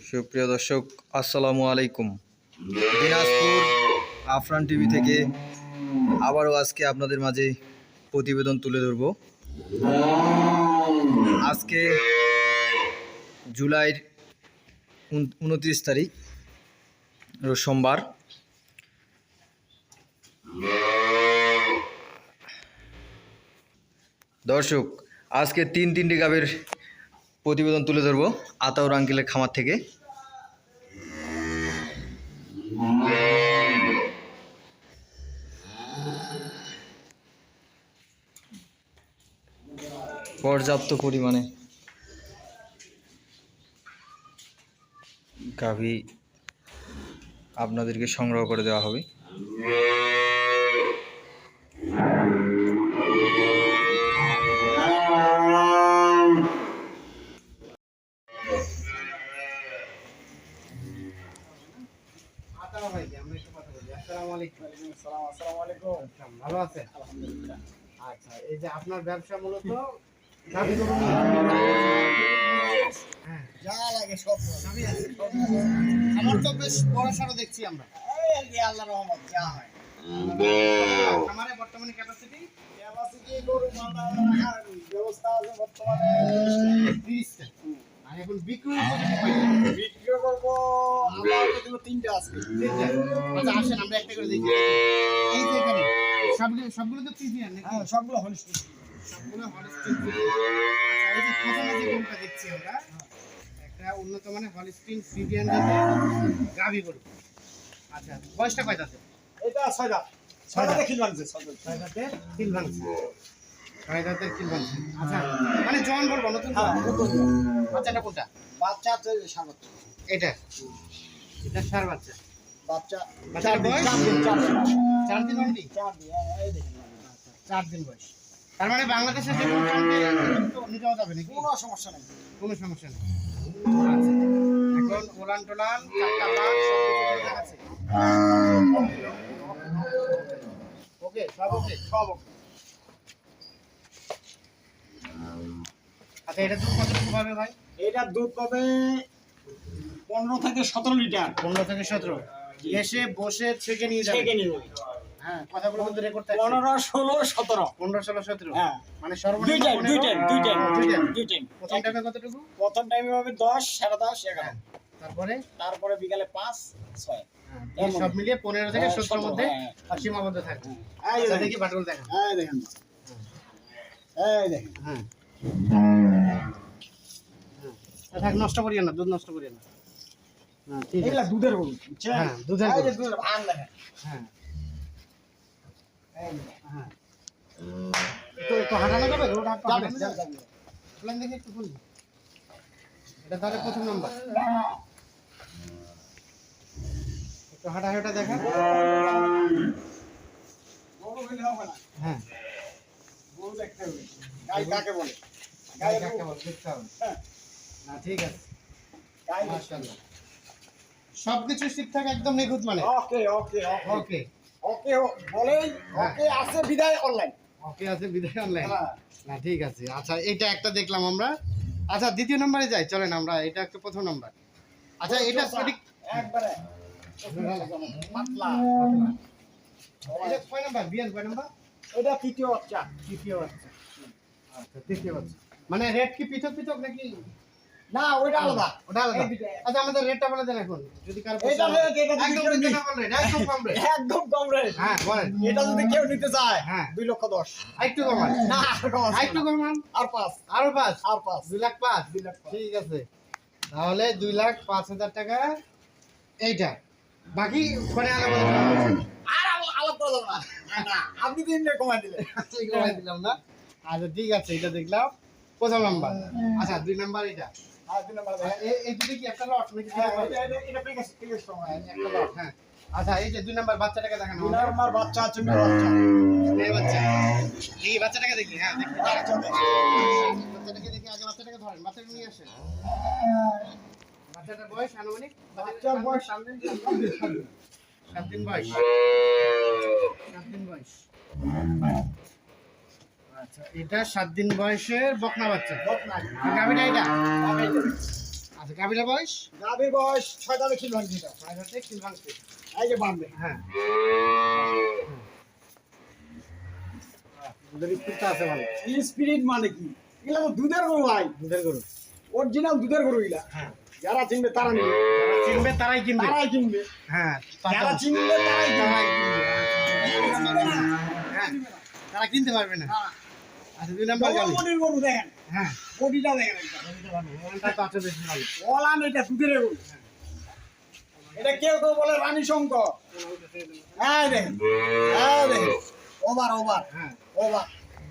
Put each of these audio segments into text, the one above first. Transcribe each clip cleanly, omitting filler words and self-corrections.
সুপ্রিয় দর্শক, আসসালামু আলাইকুম। দিনাজপুর আফরান টিভি থেকে আবারও আজকে আপনাদের মাঝে প্রতিবেদন তুলে ধরব। আজকে জুলাইয়ের 29 তারিখ, সোমবার। দর্শক, আজকে তিনটি গাভীর প্রতিবেদন তুলে ধরব আতাউর আঙ্কেলের খামার থেকে। পর্যাপ্ত পরিমাণে গাভী আপনাদেরকে সংগ্রহ করে দেওয়া হবে। ভালো আছেন? আলহামদুলিল্লাহ। আচ্ছা, এই যে আপনার ব্যবসা মূলত যা লাগে সব আমার তো বেশ বড়সড় দেখছি আমরা। আল্লাহর রহমত যা হয়। আমাদের বর্তমানে ক্যাপাসিটি গরু মাথা রাখার ব্যবস্থা আছে বর্তমানে 30টা। আর এখন বিক্রি করবো আমার তো তিনটা আছে। আচ্ছা আসেন আমরা একটা করে দেখি। এই যে এখানে সবগুলো তো ফ্রিজিয়ান নাকি? হ্যাঁ, সবগুলো হলিস্টিন। সবগুলো হলিস্টিন। আচ্ছা, এই যে প্রথমে যে গরুটা দেখছি আমরা, একটা উন্নত মানের হলিস্টিন ফ্রিজিয়ান জাতের গাভী গরু। আচ্ছা, বয়সটা কয় দাঁতের? এটা 6 দাঁত। 6 দাঁতে খিল ভাঙছে। 6 দাঁতে খিল ভাঙছে। 6 দাঁতের খিল ভাঙছে। আচ্ছা, মানে জোয়ান বলবো নতুন? হ্যাঁ, নতুন। বাচ্চাটা কোনটা? বাচ্চা আছে সার বাচ্চা। এটা সার বাচ্চা। বাচ্চার বয়স 4 দিন অলরেডি? 4 দিন, এই দেখেন। 4 দিন বয়স। তার মানে বাংলাদেশে যে কোনো প্রান্তে নিতে যাবে নাকি? কোনো সমস্যা নেই। কোনো সমস্যা নেই। আচ্ছা, এখন ওলান টোলান চারটা বাঘ সব কিছু ঠিক আছে? ওকে, সব ওকে। আচ্ছা, এটা দুধ কতটুকু পাবে ভাই? এটা দুধ পাবে 15 থেকে 17 লিটার। 15 থেকে 17। এসে বসে ছেঁকে নিয়ে যাবে। হ্যাঁ, কথাগুলো কিন্তু রেকর্ড থাকে। 15, 16, 17। 15, 16, 17। হ্যাঁ, মানে সর্বনিম্ন দুই টাইম। প্রথম টাইমে কতটুকু? প্রথম টাইমে হবে 10, 10:30, 11। তারপরে বিকালে 5, 6। এই সব মিলিয়ে 15 থেকে 17 এর মধ্যে সীমাবদ্ধ থাকে। এই দেখি বাটুল দেখেন। এই দেখেন। হ্যাঁ। থাক, নষ্ট করিয়েন না, দুধ নষ্ট করিয়েন না। হ্যাঁ, ঠিক আছে। এগুলা দুধের গরু। হ্যাঁ, দুধের গরু। এই যে দুধের আন দেখেন। হ্যাঁ। হ্যাঁ। একটু হাঁটানো যাবে? রোড হাঁটানো যাবে? প্ল্যান দেখে একটু খুলুন। এটা তাহলে প্রথম নাম্বার। একটু হাঁটা দেখেন। গরু হইলে হবে না। হ্যাঁ, গরু দেখতে হবে। গাই কাকে বলে? গাই কাকে বলে দেখতে হবে। না, ঠিক আছে। গাই মাশাআল্লাহ। সবকিছু ঠিকঠাক, একদম নিখুঁত মানে। ওকে বলেই ওকে আছে বিদায় অনলাইন। ওকে আছে বিদায় অনলাইন। না, ঠিক আছে। আচ্ছা, এটা একটা দেখলাম আমরা। আচ্ছা, দ্বিতীয় নম্বরে যাই, চলেন আমরা। এটা একটা প্রথম নাম্বার। আচ্ছা, এটা সঠিক একবারে পাতলা। এটা কয় নাম্বার? বিয়ান কয় নাম্বার? এটা তৃতীয় বাচ্চা। আচ্ছা, তৃতীয় বাচ্চা। মানে রেট কি পৃথক নাকি? না, ওটা আলাদা। আচ্ছা, আমাদের রেটটা বলে দেন এখন, যদি কারো এটা একদম কম রেট। হ্যাঁ, বলেন। এটা যদি কেউ নিতে চায়, হ্যাঁ, 2,10,000। একটু কমান। না, একটু কমান। আর 5 2,05,000। 2,05,000। ঠিক আছে, তাহলে 2,05,000 টাকা এইটা। বাকি ফোনে আলাদা করে না। আপনি দিন কমাই দিলাম না। আচ্ছা, ঠিক আছে, এটা দেখলাম প্রথম নাম্বার। আচ্ছা, 2 নাম্বার এটা। এই দুটো কি একটা লট নাকি? এটা প্রিভিয়াস সময় একটা লট। হ্যাঁ, আচ্ছা, এই যে 2 নাম্বার বাচ্চাটাকে দেখানো। 2 নাম্বার বাচ্চা আছে, মেয়ে বাচ্চা। এই বাচ্চাটাকে দেখি। হ্যাঁ, দেখি বাচ্চাটাকে দেখি। আগে বাচ্চাটাকে ধরেন, বাচ্চাটা নিয়ে আসেন। বাচ্চাটার বয়স আনুমানিক? বাচ্চার বয়স 7 দিন বয়স। আচ্ছা, এটা 7 দিন বয়সের বকনা বাচ্চা। গাভীটা এটা? আচ্ছা গাভীর বয়স? গাভীর বয়স 6 দাঁতে খিল ভাঙছে এটা। 6 দাঁতে খিল ভাঙছে। এই যে বাঁধবে। হ্যাঁ। দুধের স্পিডটা আছে ভালো। স্পিড মানে কি? এগুলা তো দুধের গরু ভাই। দুধের গরু। অরিজিনাল দুধের গরু এগুলা। হ্যাঁ। যারা চিনবে তারা নেবে। যারা চিনবে তারাই কিনবে। তারাই কিনবে। হ্যাঁ। যারা চিনবে তারাই কিনবে। হ্যাঁ। তারা কিনতে পারবে না। আচ্ছা 2 নাম্বার গাভী। কোটির গরু দেখেন। হ্যাঁ। কোটিটা দেখেন একদম। কোটিটা ভালো। ওলানটা তো আছে বেশি ভালো। ওলান এটা দুধের গরু। এটা কেউ কেউ বলে রানী শঙ্কর। হ্যাঁ দেখেন। হ্যাঁ দেখেন। ওভার। হ্যাঁ। ওভার।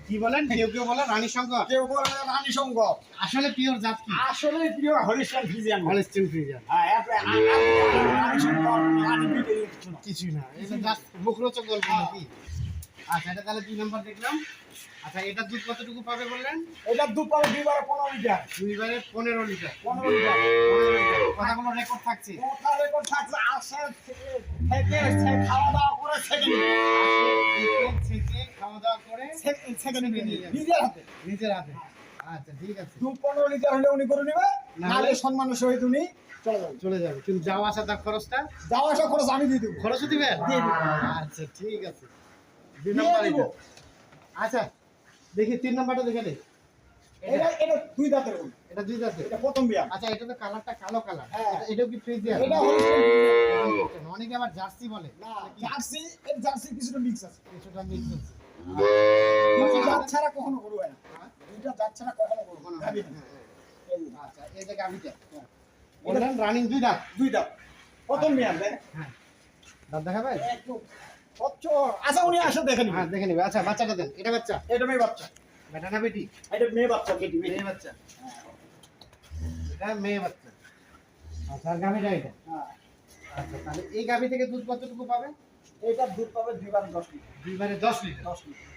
কি বলেন? কেউ কেউ বলে রানী শঙ্কর। কেউ বলে রানী শঙ্কর। আসলে পিওর জাত কি? আসলে pure Holstein Friesian. Holstein Friesian. হ্যাঁ রানী শঙ্কর রানী বিটে কিছু না। এটা জাস্ট মুখরোচক গল্প নাকি? আচ্ছা এটা তাহলে 2 নাম্বার দেখলাম। আচ্ছা এটা দুধ কতটুকু পাবে বললেন? এটা দুধ পাবে 2 বারে 15 লিটার। 2 বারে 15 লিটার। 15 লিটার। কথা কোনো রেকর্ড থাকছে? কথা রেকর্ড থাকছে। আসে থেকে খাওয়া দাওয়া করে সেকেন্ড। আসে থেকে খাওয়া দাওয়া করে সেকেন্ড নিজের হাতে। নিজের হাতে। আচ্ছা ঠিক আছে। 15 লিটার হলে উনি করে নেবে। নালে সম্মানের সহিত উনি চলে যাবে। কিন্তু যাওয়া আসা তার খরচটা? যাওয়া আসা খরচ আমি দিয়ে দেব। খরচও দিবে? দিয়ে দেব। আচ্ছা ঠিক আছে। 2 নাম্বার এটা। আচ্ছা দেখি 3 নাম্বারটা দেখে দে। এটা 2 দাঁতের গরু। এটা 2 দাঁতের। এটা প্রথম বিয়া। আচ্ছা এটা তো কালারটা কালো কালার। এটাও কি ফ্রিজিয়ান? এটা হলিস্টাইন। অনেকে আবার জার্সি বলে। না জার্সি কিছুটা মিক্স আছে। দুটো জাত ছাড়া কখনো গরু হয় না। দুটো জাত ছাড়া কখনো গরু হয় না। আচ্ছা এই যে গাভীটা। বললেন রানিং 2 দাঁত। 2 দাঁত। প্রথম বিয়া দেখ। হ্যাঁ। দাঁত দেখাবে? একটু আচ্ছা উনি আসে দেখে নিবে। হ্যাঁ দেখে নিবে। আচ্ছা বাচ্চাটা দেন। এটা বাচ্চা? এটা মেয়ে বাচ্চা। বেটা না বেটি? এটা মেয়ে বাচ্চা। বেটি মেয়ে বাচ্চা। এটা মেয়ে বাচ্চা। আচ্ছা আর গাভীটা এটা? হ্যাঁ। আচ্ছা তাহলে এই গাভী থেকে দুধ কতটুকু পাবে? এটা দুধ পাবে 2 বারে 10 লিটার। 2 বারে 10 লিটার। 10 লিটার।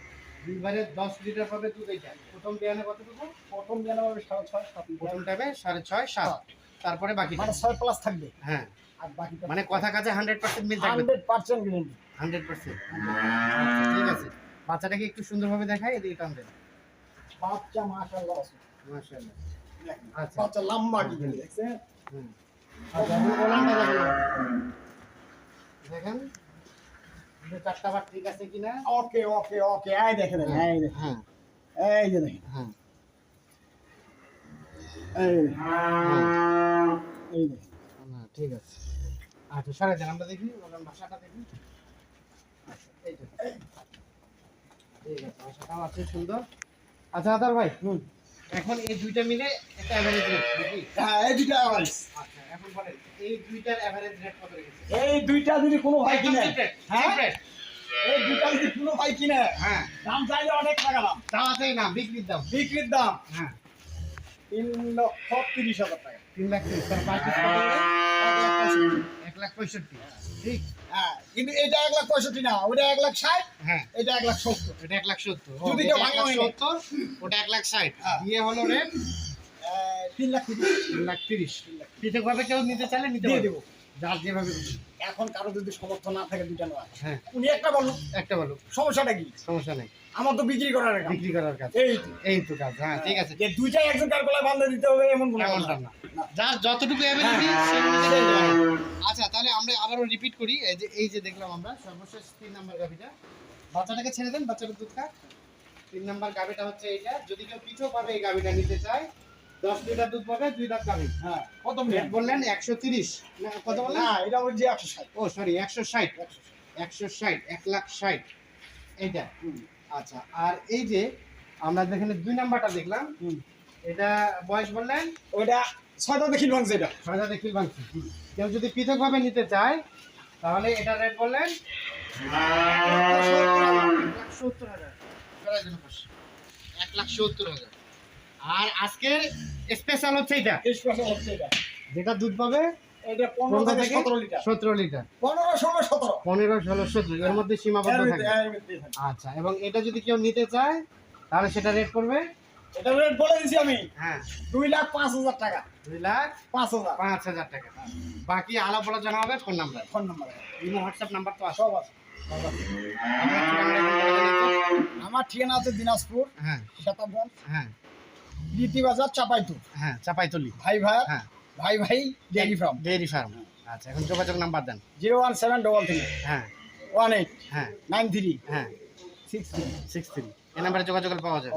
2 বারে 10 লিটার পাবে দুধ এটা। প্রথম বিয়ানে কতটুকু? প্রথম বিয়ানে পাবে 6.5 7। প্রথম টাইমে 6.5 7। তারপরে বাকি মানে 6 প্লাস থাকবে। হ্যাঁ। আর বাকিটা মানে কথা কাজে 100% মিল থাকবে। 100% গ্যারান্টি। 100%। আচ্ছা ঠিক আছে। বাচ্চাটাকে একটু সুন্দরভাবে দেখাই এদিকে টান দেন। বাচ্চা মাশাআল্লাহ আছে। মাশাআল্লাহ। আচ্ছা বাচ্চা লম্বা কি দেখছেন? হুম। আচ্ছা ওলানটা দেখেন। এই চারটা বার ঠিক আছে কিনা? ওকে এই দেখেন এই দেখেন। হ্যাঁ। এই যে দেখেন। হ্যাঁ। এই দেখেন। না ঠিক আছে। আচ্ছা সারা দেন আমরা দেখি ওলান ভাষাটা দেখি। আচ্ছা এই যে ঠিক আছে ভাষাটাও আছে সুন্দর। আচ্ছা আদার ভাই এখন এই দুইটা মিলে একটা এভারেজ রেট নাকি? হ্যাঁ এই দুইটা এভারেজ। আচ্ছা এখন বলেন এই দুইটার এভারেজ রেট কত রেখেছেন? এই দুইটা যদি কোনো ভাই কিনে হ্যাঁ এই দুইটা যদি কোনো ভাই কিনে হ্যাঁ দাম চাইলে অনেক টাকা দাম। দামাতেই না বিক্রির দাম। বিক্রির দাম হ্যাঁ 3,30,000 টাকা। 3,30,000 তার পার পিস কত হবে? 1,65,000 ঠিক। হ্যাঁ কিন্তু এটা 1,65,000 না ওটা 1,60,000। হ্যাঁ এটা 1,70,000। এটা 1,70,000 যদি কেউ ভাঙা 1,70,000 ওটা 1,60,000 দিয়ে হলো রেট 3,30,000। পৃথকভাবে কেউ নিতে চাইলে নিতে দিয়ে দেবো যার যেভাবে এখন কারো যদি সমর্থ না থাকে দুইটা নয় হ্যাঁ উনি একটা বলুন সমস্যাটা কি? সমস্যা নেই আমার তো বিক্রি করার কাজ এই তো কাজ। হ্যাঁ ঠিক আছে যে দুইটাই একজন কার গলায় বাঁধে দিতে হবে এমনটা না যার যতটুকু অ্যাবিলিটি সেটা দিতে হবে। আচ্ছা তাহলে আমরা আবারও রিপিট করি এই যে দেখলাম আমরা সর্বশেষ 3 নাম্বার গাভীটা বাচ্চাটাকে ছেড়ে দেন বাচ্চাটার দুধ খাক। 3 নাম্বার গাভীটা হচ্ছে এইটা যদি কেউ পিছও পাবে এই গাভীটা নিতে চায় 10 লিটার দুধ পাবে 2 দাঁত গাভী। হ্যাঁ কত রেট বললেন? 130 না কত বললেন? না এটা হচ্ছে 160। ও সরি 160 1,60,000 এইটা। আচ্ছা আর এই যে আমরা যেখানে 2 নাম্বারটা দেখলাম এটা বয়স বললেন ওটা 6 দাঁতে খিল ভাঙছে। এটা 6 দাঁতে খিল ভাঙছে। কেউ যদি পৃথকভাবে নিতে চায় তাহলে এটা রেট বললেন 1,70,000 1,70,000। আর আজকের স্পেশাল হচ্ছে এটা যেটা দুধ পাবে এটা 15 থেকে 17 লিটার 17 লিটার 15 16 17 15 16 17 এর মধ্যে সীমাবদ্ধ থাকে। আচ্ছা এবং এটা যদি কেউ নিতে চায় তাহলে সেটা রেট করবে এটা রেট বলে দিছি আমি। হ্যাঁ 2,05,000 টাকা। 2,05,000 টাকা। বাকি আলাপ আলোচনা হবে phone number imo WhatsApp number তো আছে সব আছে। আমার ঠিকানা আছে দিনাজপুর। হ্যাঁ শতাবগঞ্জ। হ্যাঁ রীতি বাজার চাপাইতুলি। হ্যাঁ চাপাইতুলি ভাই হ্যাঁ ভাই ডেইরি ফার্ম। আচ্ছা, এখন যোগাযোগ নাম্বার দেন। 01733 হ্যাঁ 18 হ্যাঁ 93 হ্যাঁ 63 63 এই নাম্বারে যোগাযোগ পাওয়া যায়।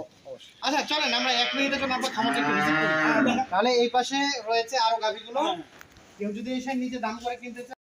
আচ্ছা চলেন আমরা 1 মিনিটের জন্য আমরা খামারটা একটু ভিজিট করি। তাহলে এই পাশে রয়েছে আরো গাভীগুলো, কেউ যদি এসে নিজে দাম করে কিনতে চায়